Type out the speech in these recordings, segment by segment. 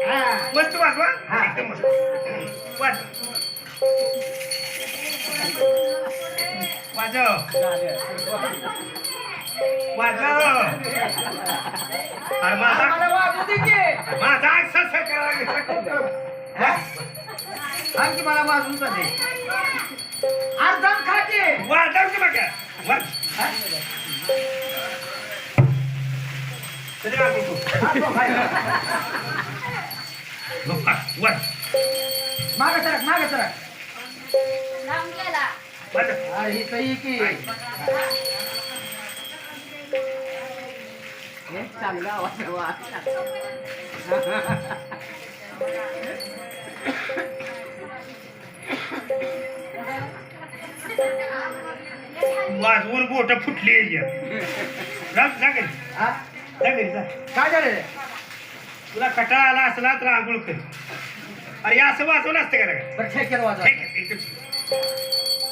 मस्त वाजवा एकदम मस्त वाज वाजव वाजव अरे माझा एक्सरसाइज करायला आणखी मला वाजून दे अर्धा खाते वाजव की बघा वाज तरी वाजव तू वाज मागे सरक लांब गेला. वाजव ही सही की चांगला आवाज वाजवून बोट फुटली जा घरी जा घरी जा काय झालं तुला कटाळा आला असला तर आंघोळ कर अरे असं वाजवलं असतं का रे? बरं ठेकेर वाजवा ठीक आहे, एकदम ठीक.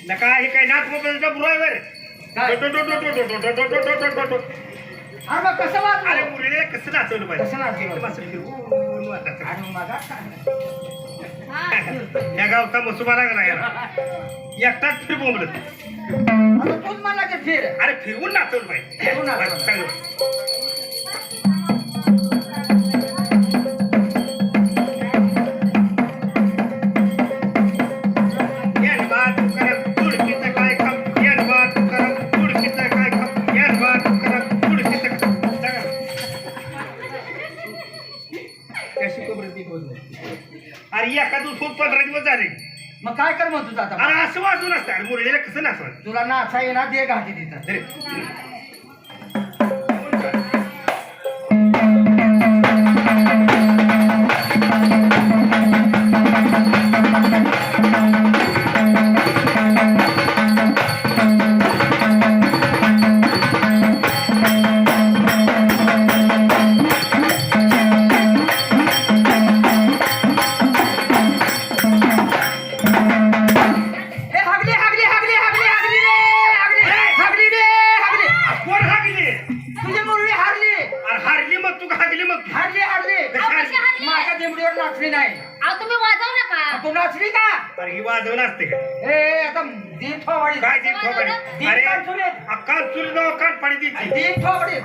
नका हे काय नाच मोबाईलचा बुराय वर काय? अरे मग कसं वाजलं अरे मुलीला कसं नाचवलं पाहिजे कसं नाचवलं? एकदम असं फिरवून वाजवायचं. आणि मग या गावचा मसुबा लागला याला एकटाच फिर बोंबलत आता तूच म्हणला की फिर अरे फिरवून नाचवलं पाहिजे फिरवून नाचवलं. बस, चांगलं. यान बात करत तुडकीचं काय खप यान बात करत तुडकीचं काय खप यान बात करत तुडकीचं सांगा. कशी कोबरती बोलले अरे एका दिवस 15 दिवस झाले मग काय कर म्हणतो तू आता अरे असं वाजून असतं अरे मुलीला कसं नाचवायचं तुला नाचा येणार दे घाटी तिथं अरे ए हागली हागली हागली हागली हागली रे हागली रे हागली कोण हागली तुझी मुरळी हारली अरे हारली मग तू हागली मग हारली हारली अहो, कशी हारली? माझ्या दिमडीवर नाचली नाही अहो, तुम्ही वाजवू नका. तू नाचली का अरे ही वाजवलं असते का ए आता दिन थोवाडी काय ती थोबाडी दिन अरे काढ चुलीत. अक्काल चुली जाऊ कान पाडी देते दिन थोवाडी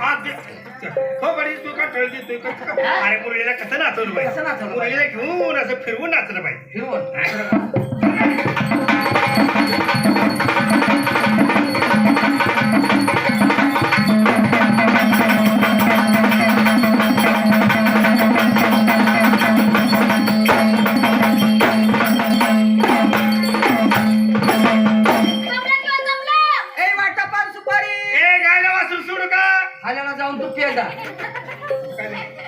थोबाडी तू का टळ देतोय अरे मुलीला कसं नाचवलं पाहिजे कसं नाचवलं मुलीला घेऊन असं फिरवून नाचलं पाहिजे फिरवून जमलं किंवा जमलं? ए वाटा पान सुपारी ए गायला वाचून सोडू का आल्याला जाऊन तू पे जा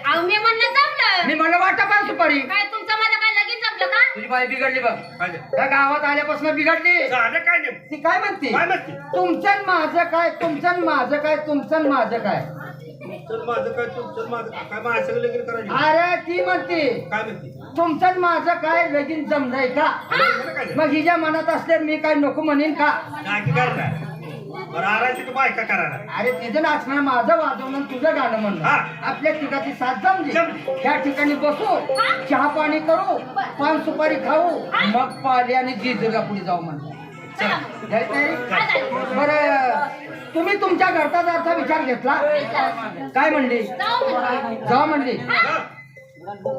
अहो, मी म्हणलं जमलं. मी म्हणलं वाटा पान सुपारी काय तुमचं मला काय लगेच जमलं का? तुझी बाई बिघडली बघ झालं त्या गावात आल्यापासून बिघडली काय नाही ती काय म्हणते काय म्हणते तुमचं आणि माझं काय तुमचं आणि माझं काय तुमचं आणि माझं काय तुमचं माझं काय तुमचं माझं काय माझं सगळं लगीन करायचं अरे ती म्हणते काय म्हणते तुमचं आणि माझं काय लगीन जमलंय का काय मग हिच्या मनात असल्यावर मी काय नको म्हणेन का की करणार बरं आरायचं तू बायका करायला अरे तिचं नाचणं माझं वाजवणं आणि तुझं गाणं म्हणणं हा. आपल्या ठिकाणी साथ जमली जमली. त्या ठिकाणी बसू चहा पाणी करू पान सुपारी खाऊ मग पाली आणि जिजूला पुढे जाऊ म्हणलं चला. जायचं काय आहे? झालं? बरं तुम्ही तुमच्या घरचा जरचा विचार घेतला काय म्हणली जाऊ म्हणलं. जाऊ म्हणली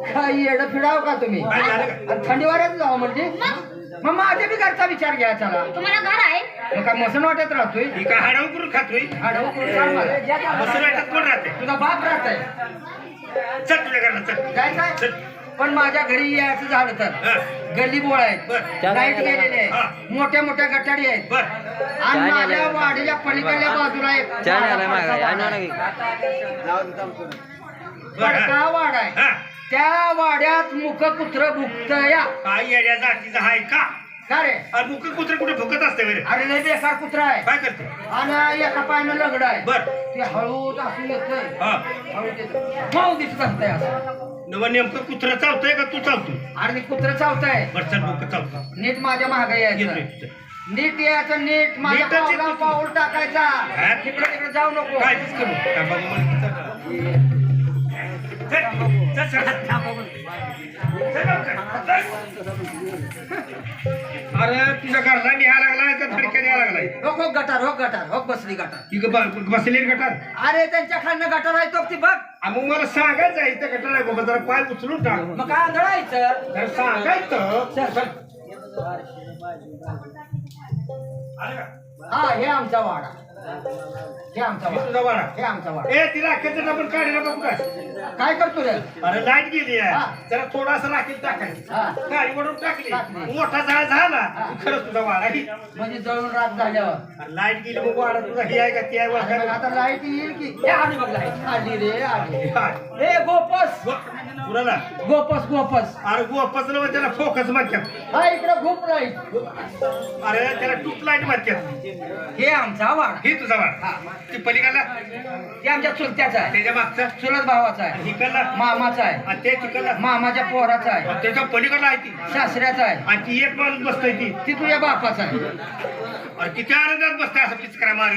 काय येडं फिराव का तुम्ही काय झालं का? आणि थंडी वाऱ्यात जाऊ म्हणली मग माझ्या बी घरचा विचार घ्या चला तुम्हाला घर आहे? मग काय मसन वाटत राहतोय ही काय हाडाव करून खातोय आडवं करून चाल मला. मसूर वाटत कोण राहते तुझा बाप राहत आहे चल तुझ्या घरात चल काय काय चल पण माझ्या घरी यायचं झालं तर हा. गल्ली बोळ आहेत बर लाईट गेलेले हा. आहेत मोठ्या मोठ्या गटारी आहेत बर आणि माझ्या वाडीच्या पलीकडल्या बाजूला एक बडका वाडा आहे हा त्या वाड्यात मुख कुत्र भुक्त या काय येड्या जातीचा हाय का का रे अरे मुख कुत्र कुठे भुकत असते बरे अरे लय बेकार कुत्रा आहे काय करते आणि एका पायानं लगड आहे बर ते हळूच असू येतोय हा हळू येतं मऊ दिसत असतंय असं नवा नेमकं कुत्रं चावतंय का तू चावतो अरे कुत्र चावताय बरं डोकं चावतो नीट माझ्या मागे यायचं येतोय. नीट यायचं नीट माझ्या नीटच पावला येतो. पाऊल टाकायचा हा? तिकडे तिकडे जाऊ नको काय दिस करू का बघू मला चल, चल, चल, चल. चल, लवकर. अरे तुझ्या घरला निहा लागलाय का थडक्या निहा लागलाय हो गटार हो बसली गटार ती बसलेली गटार अरे त्यांच्या खालनं गटार आहे तो ती बघ मग मला सांगायचं आहे इथं गटार आहे बाबा जरा पाय उचलून टाक मग काय आंधळायचं जरा सांगायचं चल चल आलं का? हा हे आमचा वाडा हे आमचा हे वाडा तुझा वाडा हे आमचा वाडा ए तिला अखेरचं डबल काढायला बघू काय काय करतो रे अरे लाईट गेली हा. आहे जरा थोडासा राखेल टाकायची हा. गाडी वडून टाकली टाकली. मोठा झाड झाला हा. खरंच तुझा वाडा ही म्हणजे जळून रात झाल्यावर लाईट गेली मग वाडा तुझा ही आहे का ती आहे मग वाडा? आता लाईट येईल की हे आली बघ लाईट आली रे आली काय? हे गोपस कुणाला गोपस अरे गोपाचं नाव त्याला फोकस म्हणतात हा इकडे खूप लाईट अरे त्याला ट्यूब लाईट म्हणतात हे आमचा वाडा ही तुझा वाडा ती पलीकडला हे आमच्या चुलत्याचा आहे त्याच्या मागचा चुलत भावाचा आहे हिकडला मामाचा आहे आणि ते तिकडला मामाच्या पोराचा आहे त्याच्या पलीकडला आहे ती सासऱ्याचा आहे आणि ती एक माणूस बसतोय ती ती तुझ्या बापाचा आहे आणि किती आनंदात बसतोय असं पिचकरा मारत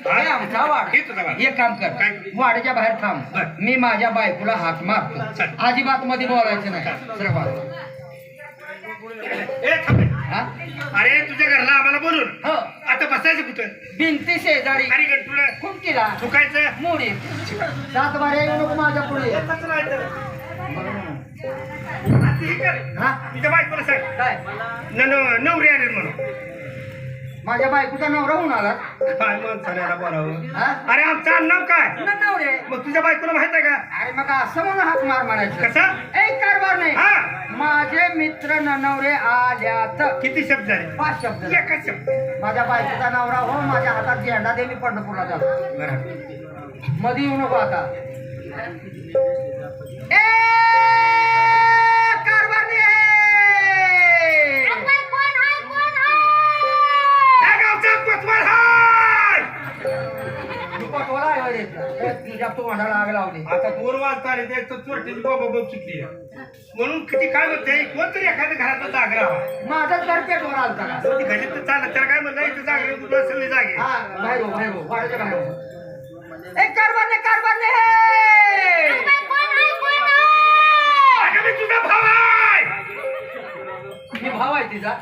हे आमचा वाडा हे तुझा वाडा. एक काम कर काय? वाड्याच्या बाहेर थांब बर. मी माझ्या बायकोला हाक मारतो चल. अजिबात मध्ये बोलायचं नाही सरळ बाजूला. ए थांब रे. हा? अरे तुझ्या घरला आम्हाला बोलून हो आता बसायचं कुठं भिंती शेजारी अरे गणपुढं खुंटीला चुकायचं मोडी सात बाऱ्या येऊ नको माझ्या पुढे येतच नाही तर. आता हे कर. हा तुझ्या बायकोला सांग काय नवरी आले म्हणून माझ्या बायकोचा नवरा होऊन आला काय माणसाला बोलावं हा? अरे आमचं आडनाव काय नवरे मग तुझ्या बायकोला माहित आहे का अरे मग असं म्हणून हाक मार मारायचं कसा एक कारभार नाही हा माझे मित्र नवरे आल्यात किती शब्द झाले 5 शब्द एकच शब्द माझ्या बायकोचा नवरा हो माझ्या हातात झेंडा दे मी पंढरपूरला जातो बरं. मध्ये येऊ नको आता ए कारभारने अगं बाई, कोण हाय? या गावचा कोतवाल हाय. पटोला आहे रे. ए, तुझ्या तू म्हणायला आग लावली आता 2 वाजता आले ते चोरटीची बाबा बघ चुकली म्हणून किती काय म्हणते कोणतरी एखाद्या घराचा जागरा हवा माझाच घर पेटवर आलता का ती घरी तर चालत त्याला काय म्हणलं इथं जागरे तुला सगळी जागे हा बाहेर हो बाहेर हो वाड्याच्या बाहेर हो. ए कारभारने अगं बाई, कोण हाय? अगं मी तुझा भाव आहे मी भाव आहे तिचा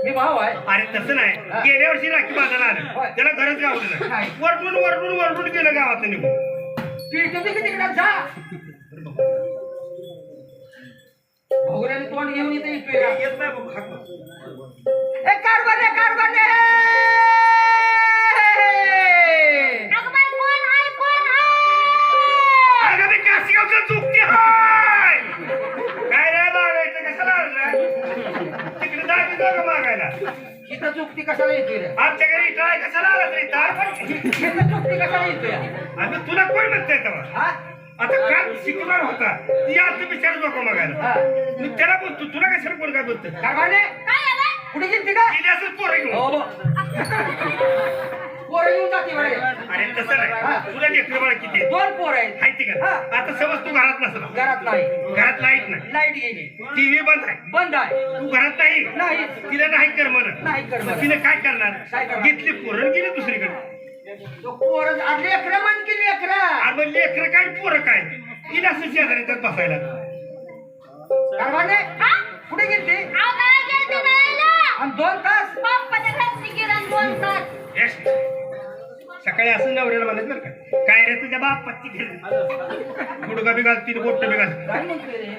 मी भाव आहे अरे तसं नाही गेल्या वर्षी राखी बांधायला आलं होय. त्याला गरज गावलं नाही. नाही वरडून गेलं गावात निघून तुम्ही तिकडे जा भोगऱ्याने तोंड घेऊन इथे येतोय ना. येत नाही बाबा, हाक मार. ए कारभारने अगं बाई, कोण हाय? अगं मी काशीगावचा चुकती हाय काय रे लागायचं कशाला आलं तिकडे जागा मागायला इथं चुकती कशाला येतोय रे आमच्या घरी काय कशाला आला तरी इथं चुकती कशाला येतोय आम्ही तुला कोण म्हणतोय तेव्हा हा आता काल शिकणार होता ती आज विचार नको मागायला हा मी त्याला बोलतो तुला कशाला कोण काय बोलतो कारभारने काय आहे बाई? कुठे गेलती का गेली असेल पोरं घेऊन हो पोरं घेऊन जाते बरे अरे तसं नाही तुला लेकरं बाळा किती आहेत? 2 पोरं आहेत माहिती का हा. आता समज तू घरात नसला घरात नाही घरात लाईट नाही लाईट गेली टीव्ही बंद आहे बंद आहे तू घरात नाही नाही तिला नाही कर म्हणत नाही करमत. मग तिने काय काय करणार करणार? घेतली पोरं गेली दुसरीकडे तो पोरं अरे लेकरं म्हण की लेकरं आणि मग लेकरं काय पोरं काय तिला असं शेजारी त्यात बसायला कारभारने हा? कुठे गेलती अहो, काय गेलते जायला? आणि 2 तास पप्पाच्या घरची किरण 2 तास. यश. सकाळी असं नवऱ्याला म्हणायचं बरं का काय रे तुझ्या बापाची घेतली गुडगा बी घाल तीन बोट बी घाल काय म्हणते रे काय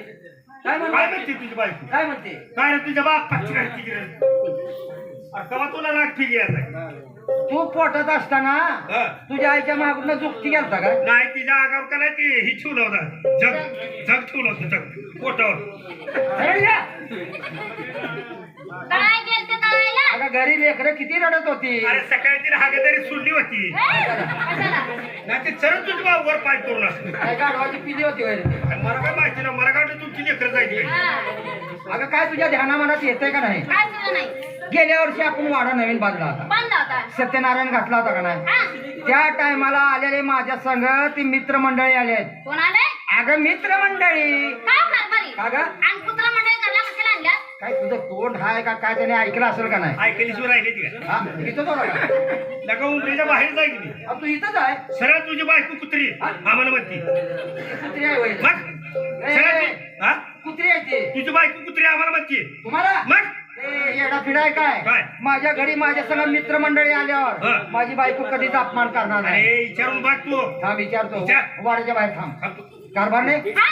काय म्हणते म्हणते तुझी बायको काय म्हणते काय रे तुझ्या बापाची घालती केव्हा तुला लाट फिरी यायचा तू पोटात असताना हा. तुझ्या आईच्या मागून जुकती गेलता का नाही तिच्या आगावर का नाही ती ही ठेवलं होता जग ठेवलं होतं जग पोटावर अरे या. काय गेलते जायला? अगं घरी लेकरं किती रडत होती अरे सकाळी तिने हागेदारी सोडली होती कशाला? नाही ते चरत तुझी बा वर पाय करून असत काय गाढवाची पिली होती वैर मला काय माहिती ना मला काय तुमची लेकर जायची हा. अगं काय तुझ्या ध्यानामनात येतंय का नाही काय सुद्धा नाही. गेल्या वर्षी आपण वाडा नवीन बांधला होता बंद होता. सत्यनारायण घातला होता का नाही हा? त्या टायमाला आलेले माझ्या संग ती मित्रमंडळी आले आहेत. कोण आले अगं मित्रमंडळी. काय कारभारी का ग आणि कुत्रा मंडळी घरला कशाला आणल्या काय तुझं तोंड हाय का काय त्याने ऐकलं असेल का नाही? ऐकल्याशिवाय राहिले ती का हा, इथंच होता का? नका उमरेच्या बाहेर जाईल मी अहो, तू इथंच आहे. सरळ तुझी बायको कुत्री आम्हाला म्हणती कुत्री आहे होय. मग सरळ ए, ती- हा कुत्री आहे ते तुझी बायको कुत्री आम्हाला म्हणती तुम्हाला मग ए, येडा फिडाय काय काय? माझ्या घरी माझ्या संग मित्रमंडळी आल्यावर हा. माझी बायको कधीच अपमान करणार नाही. अरे विचारून बघ तू थांब विचारतो विचार. वाड्याच्या बाहेर थांब थांब तू. कारभार नाही हा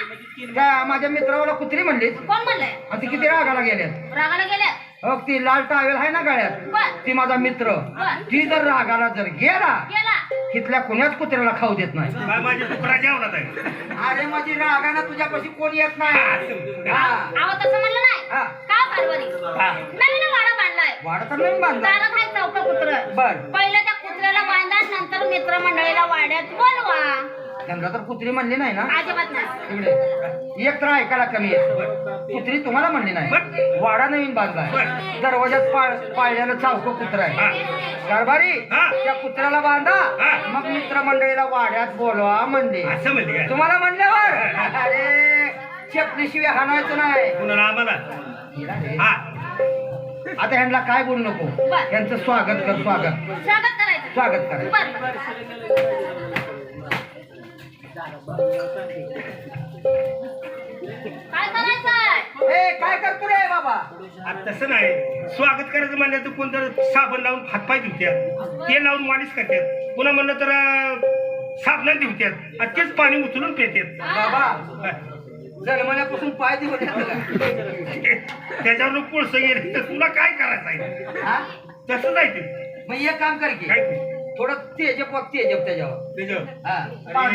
त्या माझ्या मित्राला कुत्री म्हणली कोण म्हणलंय ती किती रागाला गेले रागाला गेल्या हो ती लाल टावेल आहे ना गळ्यात बर ती माझा मित्र बर ती जर रागाला जर गेला गेला तिथल्या कुण्याच कुत्र्याला खाऊ देत नाही. काय माझी तुकरा जेवणात आहे अरे माझी रागानं तुझ्यापाशी कोण येत नाही. हा. आव तसं म्हणलं नाही हा. का कारभारी हा. नवीन वाडा बांधलाय वाडा तर नाही बांधला. दारात आहे चौक कुत्र बर पहिलं त्या कुत्र्याला बांधा नंतर मित्रमंडळीला वाड्यात बोलवा त्यांना तर कुत्री म्हणली नाही ना अजिबात नाही तिकडे एक तर ऐकायला कमी आहे. कुत्री तुम्हाला म्हणली नाही. वाडा नवीन बांधलाय दरवाजात पाळल्यानं चावक कुत्रा आहे. कारभारी हा. त्या कुत्र्याला बांधा हा. मग मित्रमंडळीला वाड्यात बोलवा म्हणले. असं म्हणली काय तुम्हाला म्हणल्यावर अरे चपलीशिवाय हाणायचं नाही. कुणाला आम्हाला हा आता ह्यांना काय बोलू नको. बर. यांचं स्वागत कर स्वागत स्वागत करायचं स्वागत करायचं. बर बर काय करायचंय ए काय करतो रे बाबा. आता तसं नाही स्वागत करायचं म्हणलं तर कोणतं साबण लावून हातपाय धुत्यात तेल लावून मालिश करतात पुन्हा म्हणलं तर साबणात धुत्यात आणि तेच पाणी उचलून पितात बाबा जन्मल्यापासून पाय देऊ त्याच्यावर कोळसं गेले तर तुला काय करायचं आहे हा तसं नाही ते मग एक काम कर की काय ते? थोडं तेजप त्याच्यावर त्याच्यावर हा